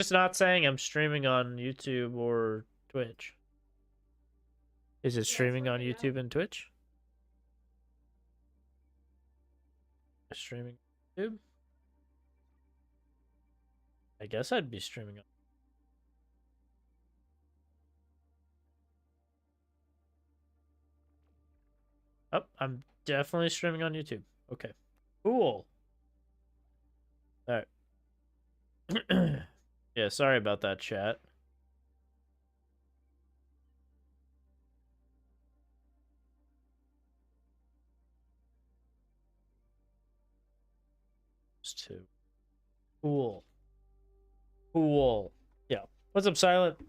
It's not saying I'm streaming on YouTube or Twitch. Is it streaming on YouTube and Twitch? Streaming YouTube? I guess I'd be streaming on. Oh, I'm definitely streaming on YouTube. Okay. Cool. Alright. Yeah, sorry about that, chat. It's two. Cool. Cool. Yeah. What's up, Silent? We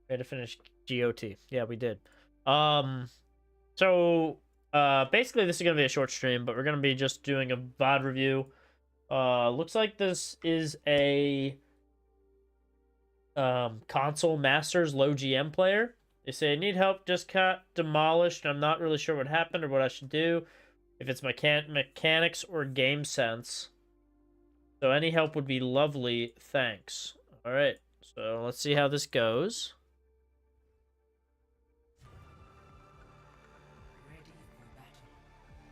had to finish GOT. Yeah, we did. So basically this is gonna be a short stream, but we're gonna be just doing a VOD review. Looks like this is a console masters low GM player. They say, need help, just got demolished. I'm not really sure what happened or what I should do. If it's mechanics or game sense. So any help would be lovely. Thanks. All right. So let's see how this goes.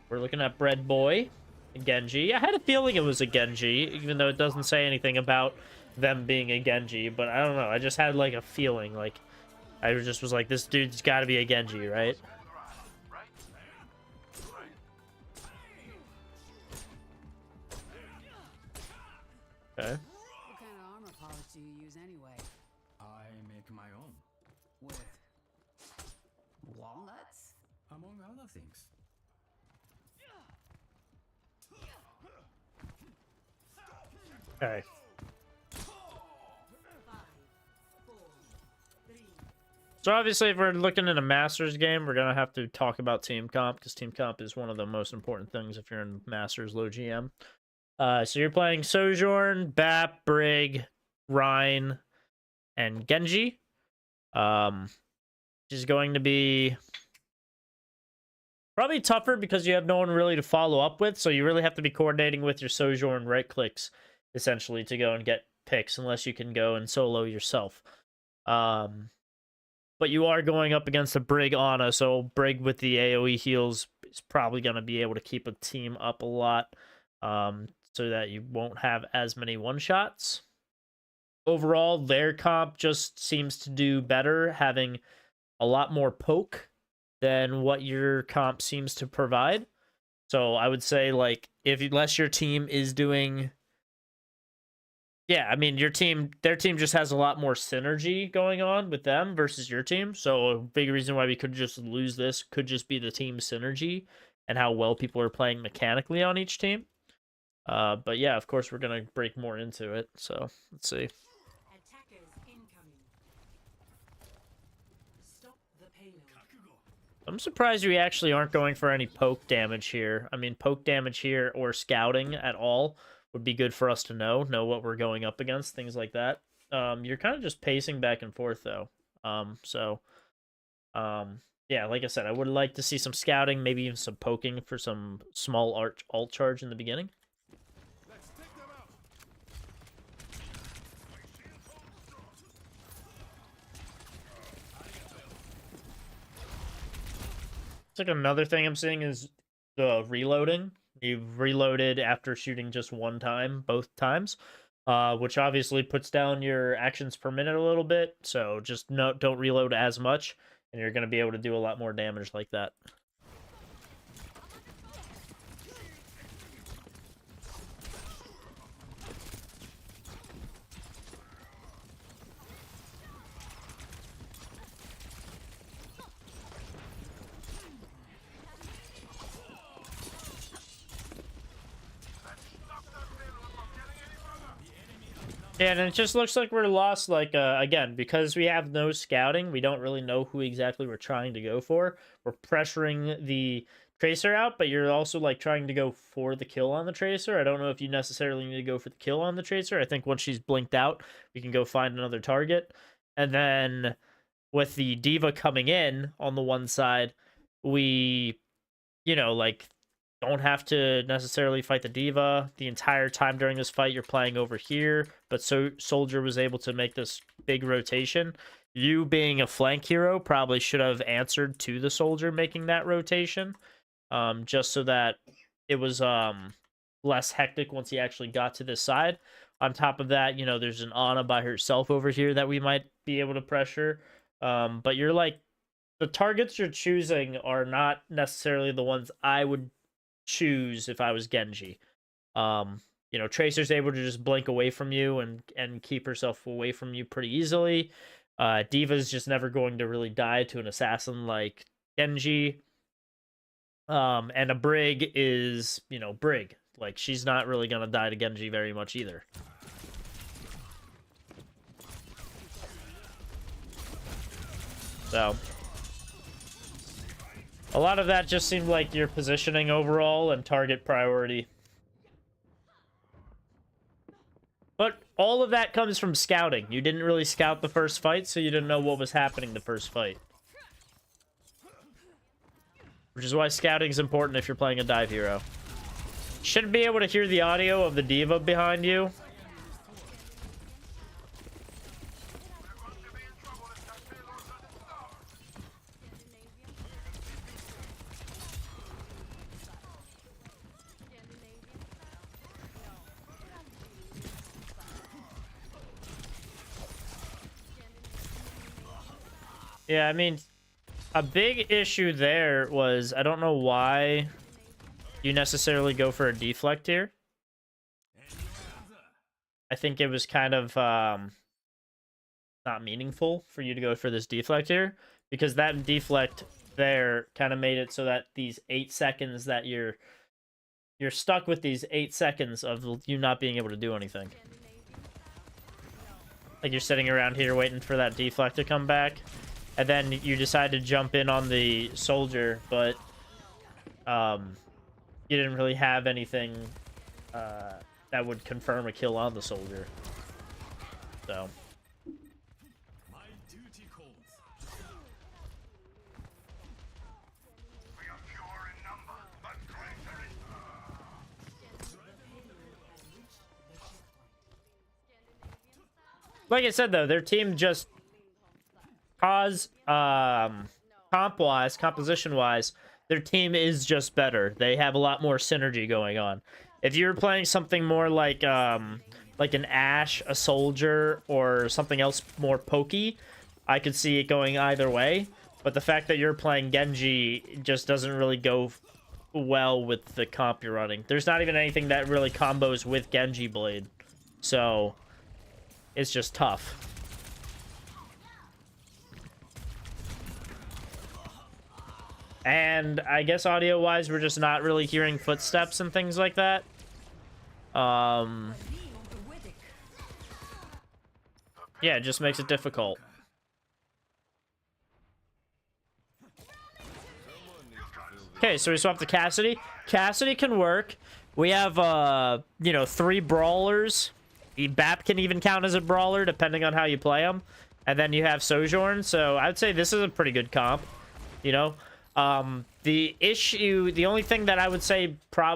We're looking at Bread Boy, Genji. I had a feeling it was a Genji, even though it doesn't say anything about them being a Genji. But I don't know. I just had like a feeling. Like I just was like, this dude's got to be a Genji, right? Okay. What kind of armor polish do you use anyway? I make my own, With walnuts? among other things. Okay. So obviously, if we're looking at a Masters game, we're gonna have to talk about team comp because team comp is one of the most important things if you're in Masters low GM. So you're playing Sojourn, Bap, Brig, Rhine, and Genji. Which is going to be probably tougher because you have no one really to follow up with. So you really have to be coordinating with your Sojourn right clicks, essentially, to go and get picks, unless you can go and solo yourself. But you are going up against a Brig Ana, so Brig with the AoE heals is probably going to be able to keep a team up a lot. So that you won't have as many one-shots. Overall, their comp just seems to do better, having a lot more poke than what your comp seems to provide. So I would say, like, unless your team is doing... Yeah, I mean, their team just has a lot more synergy going on with them versus your team. So a big reason why we could just lose this could just be the team synergy and how well people are playing mechanically on each team. But yeah, of course, we're going to break more into it. So let's see. Attackers incoming. Stop the payload. I'm surprised we actually aren't going for any poke damage here. I mean, poke damage here or scouting at all would be good for us to know what we're going up against, things like that. You're kind of just pacing back and forth, though. Yeah, like I said, I would like to see some scouting, maybe even some poking for some small alt charge in the beginning. It's like another thing I'm seeing is the reloading. You've reloaded after shooting just one time, both times, which obviously puts down your actions per minute a little bit. So just don't reload as much, and you're going to be able to do a lot more damage like that. Yeah, and it just looks like we're lost, like, again, because we have no scouting, we don't really know who exactly we're trying to go for. We're pressuring the Tracer out, but you're also, like, trying to go for the kill on the Tracer. I don't know if you necessarily need to go for the kill on the Tracer. I think once she's blinked out, we can go find another target. And then with the Diva coming in on the one side, we, you know, like, don't have to necessarily fight the diva the entire time during this fight. You're playing over here, but so Soldier was able to make this big rotation. You being a flank hero probably should have answered to the Soldier making that rotation, just so that it was less hectic once he actually got to this side. On top of that, you know, there's an Ana by herself over here that we might be able to pressure. But you're like, the targets you're choosing are not necessarily the ones I would choose if I was Genji. You know, Tracer's able to just blink away from you and keep herself away from you pretty easily. Diva's just never going to really die to an assassin like Genji. And a Brig is, you know, Brig. Like, she's not really gonna die to Genji very much either. So, a lot of that just seemed like your positioning overall and target priority. But all of that comes from scouting. You didn't really scout the first fight, so you didn't know what was happening the first fight. Which is why scouting is important if you're playing a dive hero. Should be able to hear the audio of the diva behind you. Yeah, I mean, a big issue there was, I don't know why you necessarily go for a deflect here. I think it was kind of not meaningful for you to go for this deflect here, because that deflect there kind of made it so that these 8 seconds that you're stuck with, these 8 seconds of you not being able to do anything. Like, you're sitting around here waiting for that deflect to come back, and then you decide to jump in on the Soldier, but you didn't really have anything that would confirm a kill on the Soldier. So. My duty calls. We are fewer in number, but greater in Like I said, though, their team just composition-wise, their team is just better. They have a lot more synergy going on. If you're playing something more like an Ashe, a Soldier, or something else more pokey, I could see it going either way. But the fact that you're playing Genji just doesn't really go well with the comp you're running. There's not even anything that really combos with Genji Blade. So, it's just tough. And I guess audio-wise, we're just not really hearing footsteps and things like that. Yeah, it just makes it difficult. Okay, so we swap to Cassidy. Cassidy can work. We have, you know, 3 brawlers. Bap can even count as a brawler, depending on how you play him. And then you have Sojourn, so I'd say this is a pretty good comp, you know? The only thing that I would say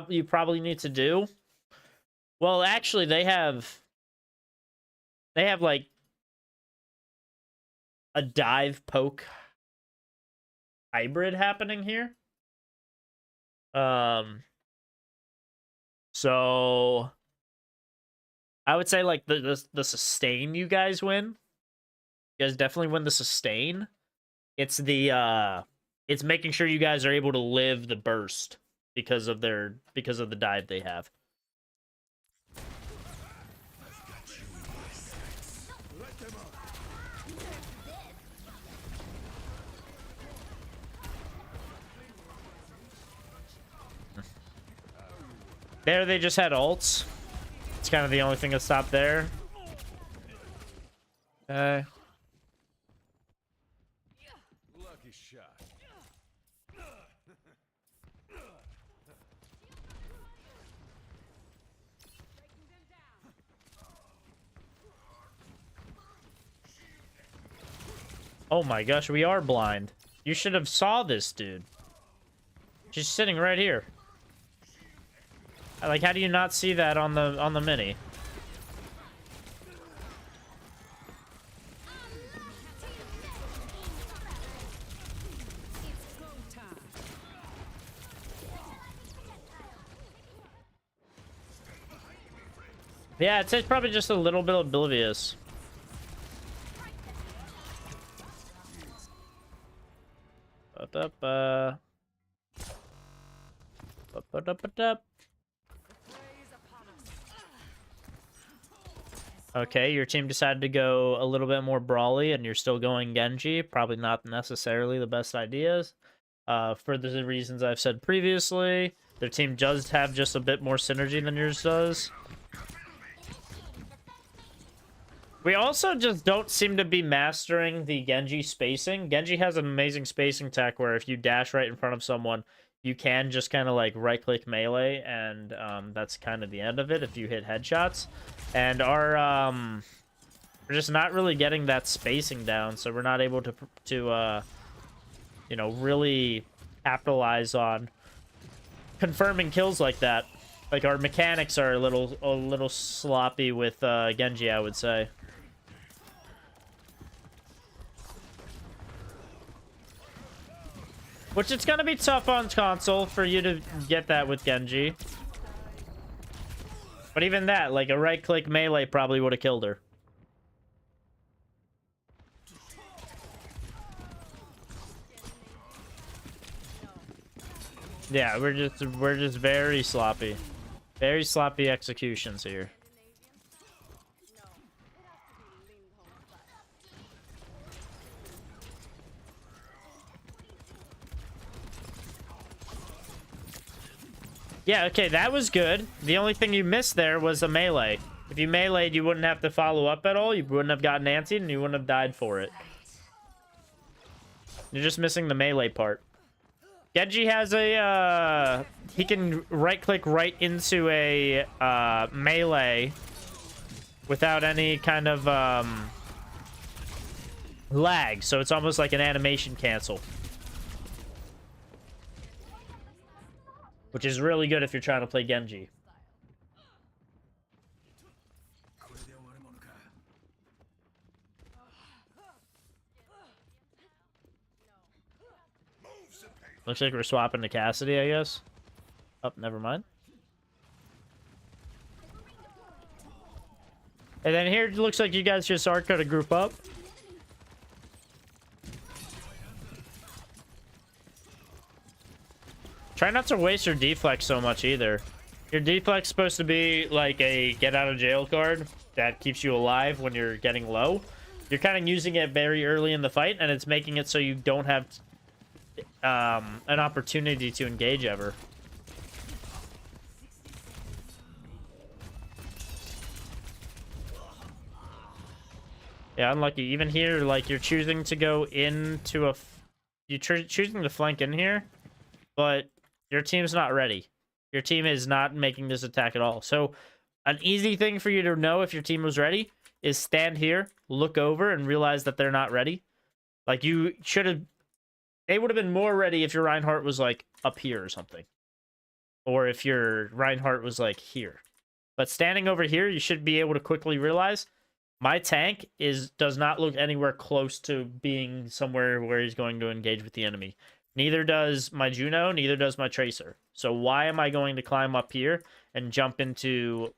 you probably need to do, well, actually, they have like a dive poke hybrid happening here. So I would say like the sustain you guys win. You guys definitely win the sustain. It's the it's making sure you guys are able to live the burst because of the dive they have. There they just had ults. It's kind of the only thing that stopped there. Lucky shot. Oh my gosh, we are blind. You should have saw this dude. She's sitting right here. Like, how do you not see that on the mini? Yeah, it's probably just a little bit oblivious. Okay, your team decided to go a little bit more brawly, and you're still going Genji. Probably not necessarily the best ideas. For the reasons I've said previously, their team does have just a bit more synergy than yours does. We also just don't seem to be mastering the Genji spacing. Genji has an amazing spacing tech where if you dash right in front of someone, you can just kind of like right-click melee, and that's kind of the end of it if you hit headshots. And we're just not really getting that spacing down, so we're not able to you know, really capitalize on confirming kills like that. Like, our mechanics are a little sloppy with Genji, I would say. Which it's gonna be tough on console for you to get that with Genji. But even that, like a right-click melee probably would have killed her. Yeah, we're just very sloppy. Very sloppy executions here. Yeah, okay, that was good. The only thing you missed there was a melee. If you meleeed, you wouldn't have to follow up at all. You wouldn't have gotten antsied, and you wouldn't have died for it. You're just missing the melee part. Genji has a, he can right-click right into a, melee without any kind of, lag. So it's almost like an animation cancel. Which is really good if you're trying to play Genji. Looks like we're swapping to Cassidy, I guess. Oh, never mind. And then here it looks like you guys just are gonna group up. Try not to waste your deflex so much either. Your deflex is supposed to be like a get out of jail card that keeps you alive when you're getting low. You're kind of using it very early in the fight, and it's making it so you don't have an opportunity to engage ever. Yeah, unlucky. Even here, like, you're choosing to go into a... You're choosing to flank in here, but your team's not ready. Your team is not making this attack at all. So, an easy thing for you to know if your team was ready is stand here, look over, and realize that they're not ready. Like, you should have... They would have been more ready if your Reinhardt was, like, up here or something. Or if your Reinhardt was, like, here. But standing over here, you should be able to quickly realize... My tank does not look anywhere close to being somewhere where he's going to engage with the enemy. Neither does my Juno, neither does my Tracer. So why am I going to climb up here and jump onto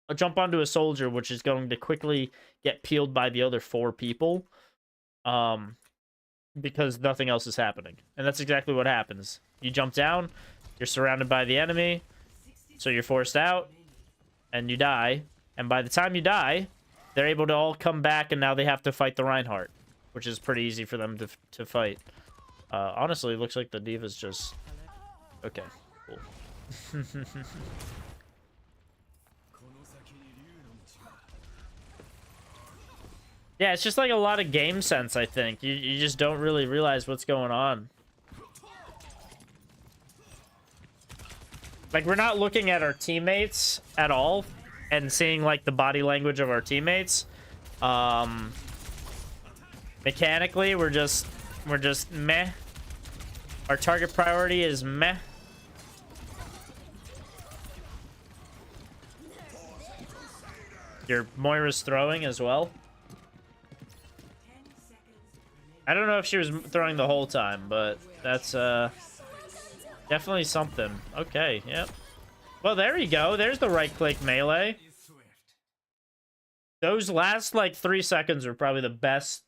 a soldier, which is going to quickly get peeled by the other 4 people? Because nothing else is happening. And that's exactly what happens. You jump down, you're surrounded by the enemy, so you're forced out, and you die. And by the time you die... They're able to all come back, and now they have to fight the Reinhardt, which is pretty easy for them to fight. Honestly, it looks like the D.Va's just... Okay, cool. Yeah, it's just like a lot of game sense, I think. You just don't really realize what's going on. Like, we're not looking at our teammates at all. And seeing like the body language of our teammates. Mechanically, we're just meh. Our target priority is meh. your Moira's throwing as well. 10 seconds remaining. I don't know if she was throwing the whole time, but that's definitely something. Okay, yep. Well, there you go. There's the right-click melee. Is swift. Those last like 3 seconds are probably the best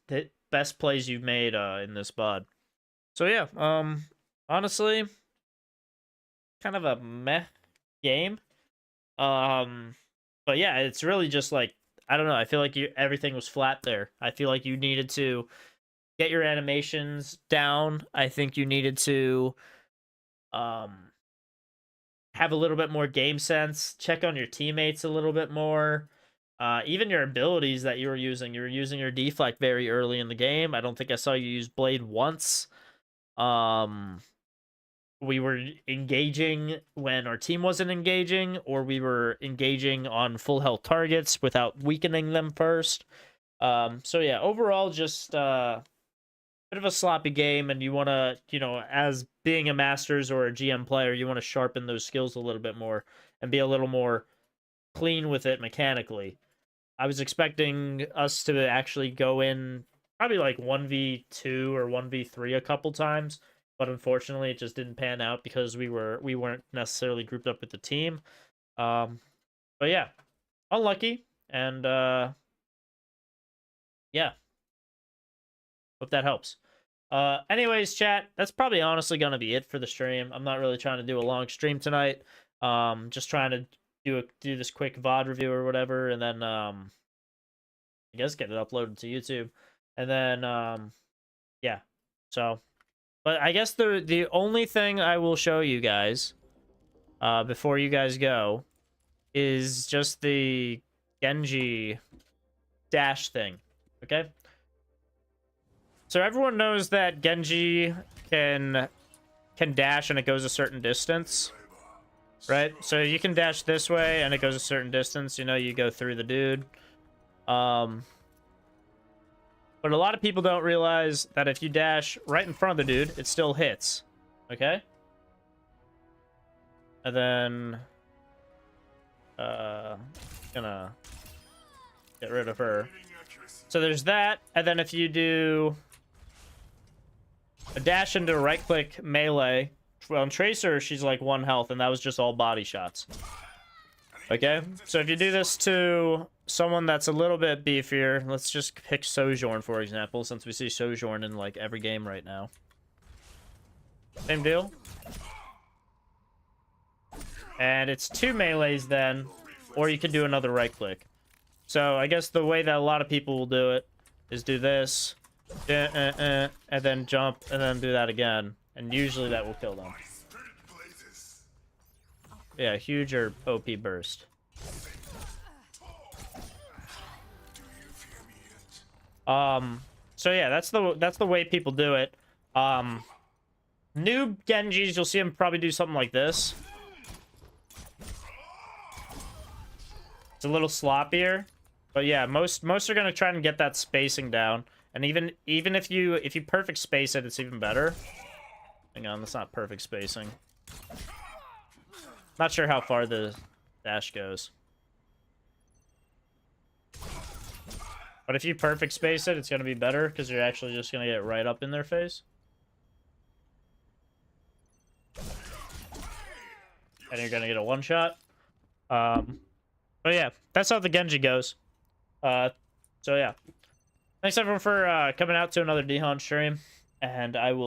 plays you've made in this VOD. So yeah, honestly, kind of a meh game. But yeah, it's really just like, I don't know. I feel like everything was flat there. I feel like you needed to get your animations down. I think you needed to have a little bit more game sense. Check on your teammates a little bit more. Even your abilities that you were using. You were using your deflect very early in the game. I don't think I saw you use blade once. We were engaging when our team wasn't engaging, or we were engaging on full health targets without weakening them first. So yeah, overall, just bit of a sloppy game, and you want to, you know, as being a Masters or a GM player, you want to sharpen those skills a little bit more and be a little more clean with it mechanically. I was expecting us to actually go in probably like 1v2 or 1v3 a couple times, but unfortunately it just didn't pan out because we weren't necessarily grouped up with the team. But yeah, unlucky, and yeah, hope that helps. Anyways, chat, that's probably honestly gonna be it for the stream. I'm not really trying to do a long stream tonight. Just trying to do this quick VOD review or whatever, and then I guess get it uploaded to YouTube, and then yeah. So, but I guess the only thing I will show you guys before you guys go is just the Genji dash thing. Okay. So everyone knows that Genji can dash and it goes a certain distance, right? So you can dash this way and it goes a certain distance. You know, you go through the dude. But a lot of people don't realize that if you dash right in front of the dude, it still hits. Okay? And then gonna get rid of her. So there's that, and then if you do a dash into a right-click melee, well, on Tracer, she's like 1 health, and that was just all body shots. Okay? So if you do this to someone that's a little bit beefier, let's just pick Sojourn, for example, since we see Sojourn in, like, every game right now. Same deal. And it's 2 melees then, or you could do another right-click. So I guess the way that a lot of people will do it is do this, and then jump, and then do that again. And usually that will kill them. Yeah, huge or OP burst. So yeah, that's the way people do it. New Genjis, you'll see them probably do something like this. It's a little sloppier. But yeah, most are gonna try and get that spacing down, and even if you perfect space it, it's even better. Hang on, that's not perfect spacing. Not sure how far the dash goes, but if you perfect space it, it's gonna be better because you're actually just gonna get right up in their face, and you're gonna get a one shot. But yeah, that's how the Genji goes. So yeah, thanks everyone for coming out to another Dehon stream, and I will